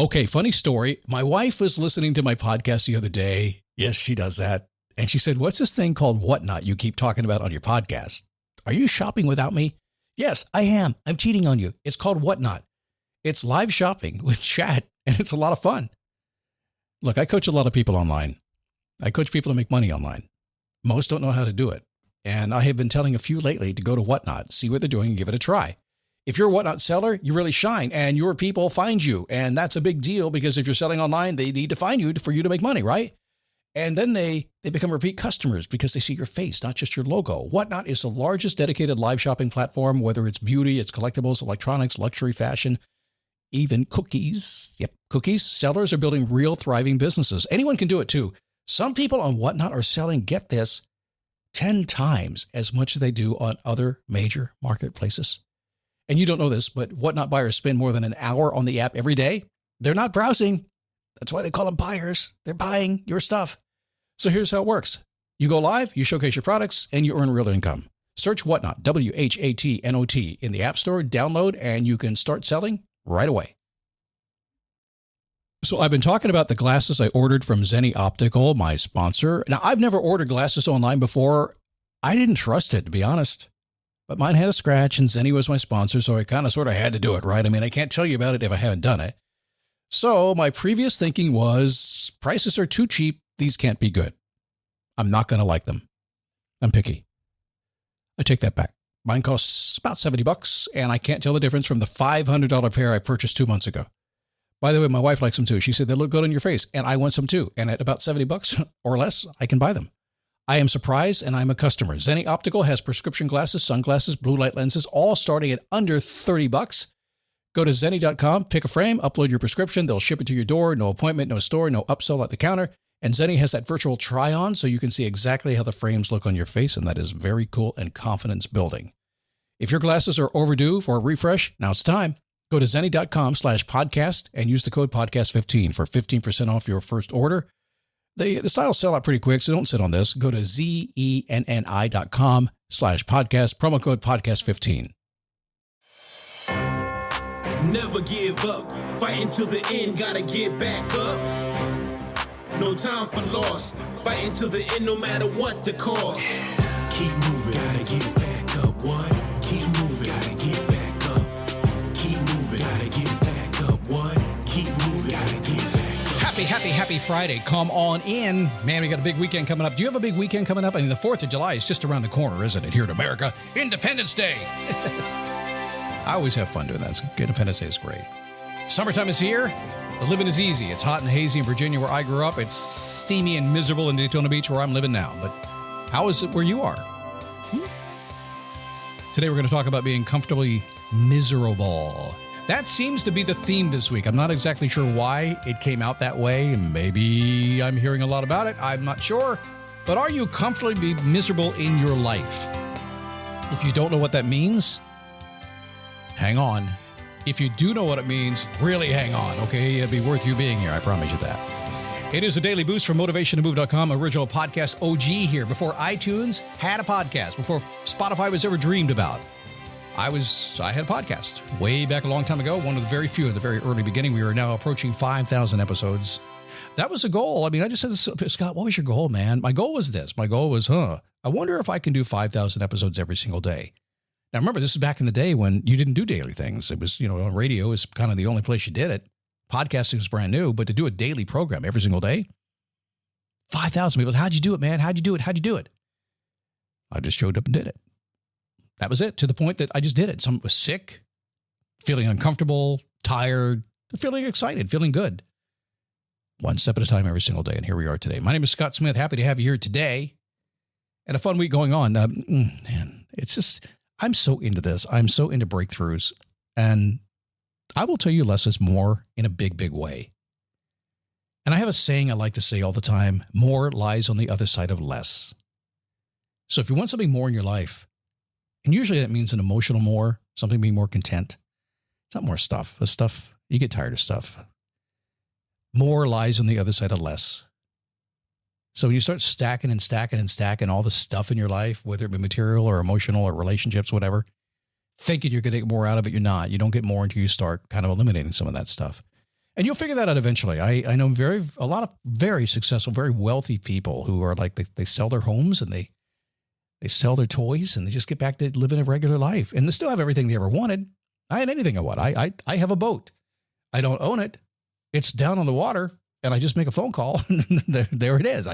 Okay, funny story. My wife was listening to my podcast the other day. Yes, she does that. And she said, what's this thing called Whatnot you keep talking about on your podcast? Are you shopping without me? Yes, I am. I'm cheating on you. It's called Whatnot. It's live shopping with chat, and it's a lot of fun. Look, I coach a lot of people online. I coach people to make money online. Most don't know how to do it. And I have been telling a few lately to go to Whatnot, see what they're doing, and give it a try. If you're a Whatnot seller, you really shine, and your people find you. And that's a big deal because if you're selling online, they need to find you for you to make money, right? And then they become repeat customers because they see your face, not just your logo. Whatnot is the largest dedicated live shopping platform, whether it's beauty, it's collectibles, electronics, luxury, fashion, even cookies. Yep, cookies. Sellers are building real thriving businesses. Anyone can do it too. Some people on Whatnot are selling, get this, 10 times as much as they do on other major marketplaces. And you don't know this, but Whatnot buyers spend more than an hour on the app every day. They're not browsing. That's why they call them buyers. They're buying your stuff. So here's how it works. You go live, you showcase your products, and you earn real income. Search Whatnot, WHATNOT, in the App Store, download, and you can start selling right away. So I've been talking about the glasses I ordered from Zenni Optical, my sponsor. Now, I've never ordered glasses online before. I didn't trust it, to be honest. But mine had a scratch, and Zenni was my sponsor, so I kind of sort of had to do it, right? I mean, I can't tell you about it if I haven't done it. So my previous thinking was, prices are too cheap. These can't be good. I'm not going to like them. I'm picky. I take that back. Mine costs about $70, and I can't tell the difference from the $500 pair I purchased 2 months ago. By the way, my wife likes them too. She said they look good on your face, and I want some too. And at about $70 or less, I can buy them. I am surprised, and I'm a customer. Zenni Optical has prescription glasses, sunglasses, blue light lenses, all starting at under $30. Go to Zenni.com, pick a frame, upload your prescription. They'll ship it to your door. No appointment, no store, no upsell at the counter. And Zenni has that virtual try-on, so you can see exactly how the frames look on your face, and that is very cool and confidence building. If your glasses are overdue for a refresh, now it's time. Go to Zenni.com/podcast and use the code podcast15 for 15% off your first order. The styles sell out pretty quick, so don't sit on this. Go to ZENNI.com/podcast, promo code podcast15. Never give up, fighting till the end, gotta get back up. No time for loss, fighting till the end no matter what the cost. Keep moving, gotta get back up, what? Keep moving, gotta get back up. Keep moving, gotta get back up, what? Keep moving, gotta get back up. Happy Friday. Come on in. Man, we got a big weekend coming up. Do you have a big weekend coming up? I mean, the 4th of July is just around the corner, isn't it, here in America? Independence Day. I always have fun doing that. Independence Day is great. Summertime is here. The living is easy. It's hot and hazy in Virginia where I grew up. It's steamy and miserable in Daytona Beach where I'm living now. But how is it where you are? Today we're going to talk about being comfortably miserable. That seems to be the theme this week. I'm not exactly sure why it came out that way. Maybe I'm hearing a lot about it. I'm not sure. But are you comfortably miserable in your life? If you don't know what that means, hang on. If you do know what it means, really hang on, okay? It'd be worth you being here, I promise you that. It is a daily boost from motivationtomove.com, original podcast OG here. Before iTunes had a podcast, before Spotify was ever dreamed about, I had a podcast way back a long time ago, one of the very few at the very early beginning. We are now approaching 5,000 episodes. That was a goal. I mean, I just said this, Scott, what was your goal, man? My goal was this. My goal was, I wonder if I can do 5,000 episodes every single day. Now, remember, this is back in the day when you didn't do daily things. It was, radio is kind of the only place you did it. Podcasting was brand new, but to do a daily program every single day, 5,000 people. How'd you do it, man? How'd you do it? I just showed up and did it. That was it, to the point that I just did it. Someone was sick, feeling uncomfortable, tired, feeling excited, feeling good. One step at a time every single day, and here we are today. My name is Scott Smith. Happy to have you here today. And a fun week going on. Man, it's just, I'm so into this. I'm so into breakthroughs. And I will tell you less is more in a big, big way. And I have a saying I like to say all the time, more lies on the other side of less. So if you want something more in your life, and usually that means an emotional more, something being more content. It's not more stuff. The stuff, you get tired of stuff. More lies on the other side of less. So when you start stacking all the stuff in your life, whether it be material or emotional or relationships, whatever, thinking you're going to get more out of it, you're not. You don't get more until you start kind of eliminating some of that stuff. And you'll figure that out eventually. I know a lot of very successful, very wealthy people who are like, they sell their homes and they sell their toys and they just get back to living a regular life. And they still have everything they ever wanted. I had anything I want. I have a boat. I don't own it. It's down on the water and I just make a phone call. there it is.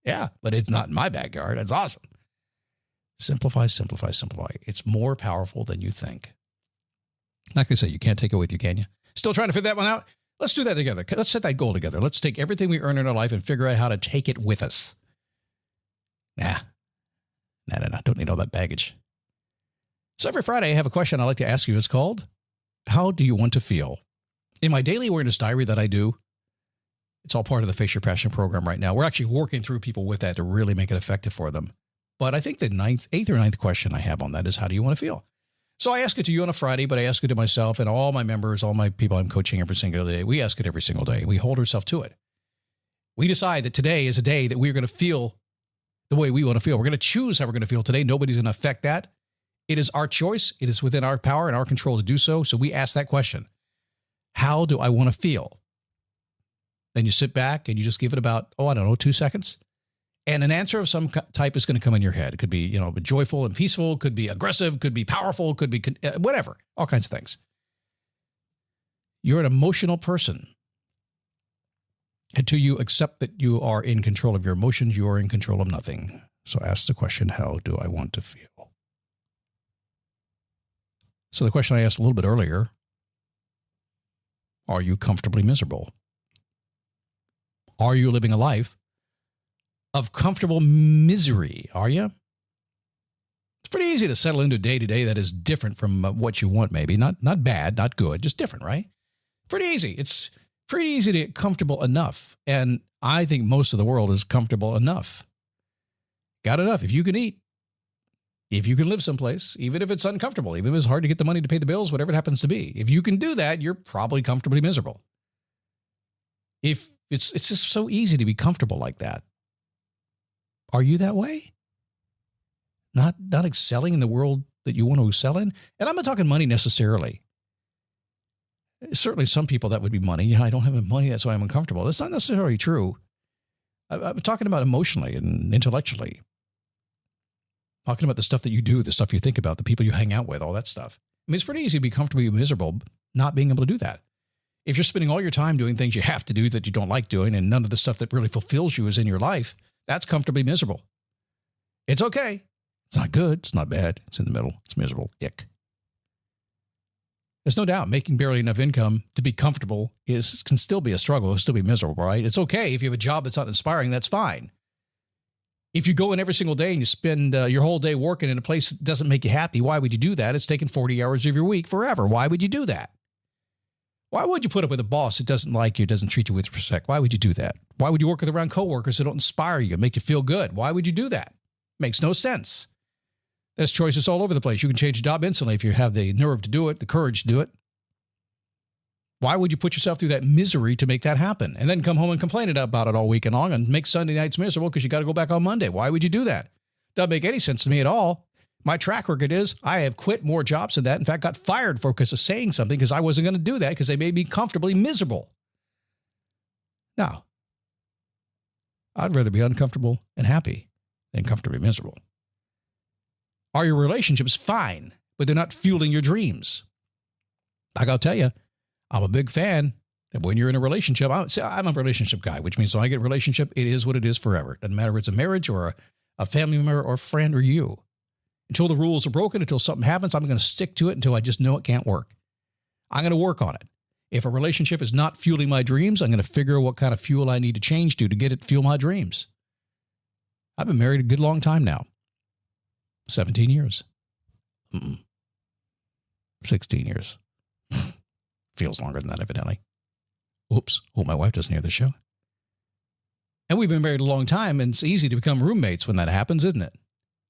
Yeah, but it's not in my backyard. It's awesome. Simplify, simplify, simplify. It's more powerful than you think. Like they say, you can't take it with you, can you? Still trying to figure that one out? Let's do that together. Let's set that goal together. Let's take everything we earn in our life and figure out how to take it with us. Nah. Don't need all that baggage. So every Friday, I have a question I'd like to ask you. It's called, how do you want to feel? In my daily awareness diary that I do, it's all part of the Face Your Passion program right now. We're actually working through people with that to really make it effective for them. But I think the eighth or ninth question I have on that is, how do you want to feel? So I ask it to you on a Friday, but I ask it to myself and all my members, all my people I'm coaching every single day. We ask it every single day. We hold ourselves to it. We decide that today is a day that we're going to feel the way we want to feel. We're going to choose how we're going to feel today. Nobody's going to affect that. It is our choice. It is within our power and our control to do so. So we ask that question. How do I want to feel? Then you sit back and you just give it about, 2 seconds. And an answer of some type is going to come in your head. It could be, joyful and peaceful, could be aggressive, could be powerful, could be whatever, all kinds of things. You're an emotional person. Until you accept that you are in control of your emotions, you are in control of nothing. So ask the question, how do I want to feel? So the question I asked a little bit earlier, are you comfortably miserable? Are you living a life of comfortable misery? Are you? It's pretty easy to settle into day to day that is different from what you want, maybe. Not bad, not good, just different, right? Pretty easy. It's pretty easy to get comfortable enough. And I think most of the world is comfortable enough. Got enough. If you can eat, if you can live someplace, even if it's uncomfortable, even if it's hard to get the money to pay the bills, whatever it happens to be, if you can do that, you're probably comfortably miserable. If it's just so easy to be comfortable like that. Are you that way? Not excelling in the world that you want to excel in? And I'm not talking money necessarily. Certainly some people that would be money. Yeah, I don't have any money, that's why I'm uncomfortable. That's not necessarily true. I'm talking about emotionally and intellectually. Talking about the stuff that you do, the stuff you think about, the people you hang out with, all that stuff. I mean, it's pretty easy to be comfortably miserable not being able to do that. If you're spending all your time doing things you have to do that you don't like doing and none of the stuff that really fulfills you is in your life, that's comfortably miserable. It's okay. It's not good. It's not bad. It's in the middle. It's miserable. Ick. There's no doubt making barely enough income to be comfortable can still be a struggle. It'll still be miserable, right? It's okay if you have a job that's not inspiring. That's fine. If you go in every single day and you spend your whole day working in a place that doesn't make you happy, why would you do that? It's taking 40 hours of your week forever. Why would you do that? Why would you put up with a boss that doesn't like you, doesn't treat you with respect? Why would you do that? Why would you work with around coworkers that don't inspire you, make you feel good? Why would you do that? Makes no sense. There's choices all over the place. You can change a job instantly if you have the nerve to do it, the courage to do it. Why would you put yourself through that misery to make that happen? And then come home and complain about it all weekend long and make Sunday nights miserable because you got to go back on Monday. Why would you do that? Doesn't make any sense to me at all. My track record is I have quit more jobs than that. In fact, got fired because of saying something because I wasn't going to do that because they made me comfortably miserable. Now, I'd rather be uncomfortable and happy than comfortably miserable. Are your relationships fine, but they're not fueling your dreams? Like I'll tell you, I'm a big fan that when you're in a relationship, I'm a relationship guy, which means when I get a relationship, it is what it is forever. It doesn't matter if it's a marriage or a family member or a friend or you. Until the rules are broken, until something happens, I'm going to stick to it until I just know it can't work. I'm going to work on it. If a relationship is not fueling my dreams, I'm going to figure out what kind of fuel I need to change to get it to fuel my dreams. I've been married a good long time now. 17 years. 16 years. Feels longer than that, evidently. Oops. Hope my wife doesn't hear the show. And we've been married a long time, and it's easy to become roommates when that happens, isn't it?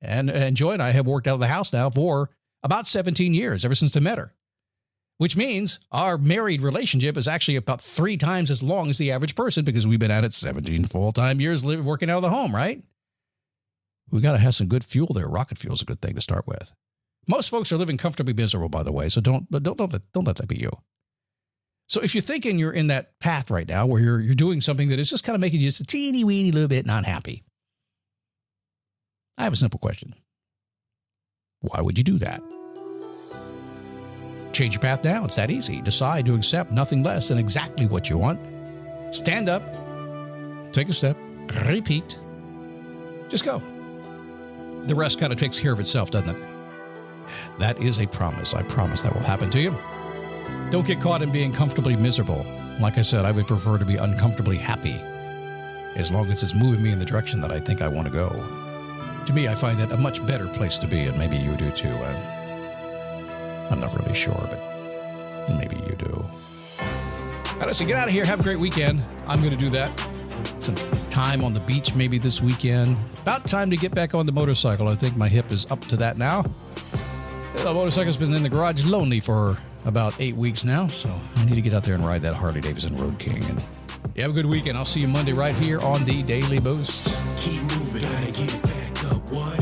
And Joy and I have worked out of the house now for about 17 years, ever since I met her. Which means our married relationship is actually about 3 times as long as the average person because we've been at it 17 full-time years working out of the home, right? We got to have some good fuel there. Rocket fuel is a good thing to start with. Most folks are living comfortably miserable, by the way, so don't let that be you. So if you're thinking you're in that path right now where you're doing something that is just kind of making you just a teeny weeny little bit not happy, I have a simple question. Why would you do that? Change your path now. It's that easy. Decide to accept nothing less than exactly what you want. Stand up, take a step, repeat. Just go. The rest kind of takes care of itself, doesn't it? That is a promise. I promise that will happen to you. Don't get caught in being comfortably miserable. Like I said, I would prefer to be uncomfortably happy, as long as it's moving me in the direction that I think I want to go. To me, I find that a much better place to be, and maybe you do too. I'm not really sure, but maybe you do. All right, listen, get out of here. Have a great weekend. I'm going to do that. Some time on the beach maybe this weekend. About time to get back on the motorcycle. I think my hip is up to that now. The motorcycle's been in the garage lonely for about 8 weeks now, so I need to get out there and ride that Harley Davidson Road King. And you have a good weekend. I'll see you Monday right here on the Daily Boost. Keep moving, gotta get back up, what?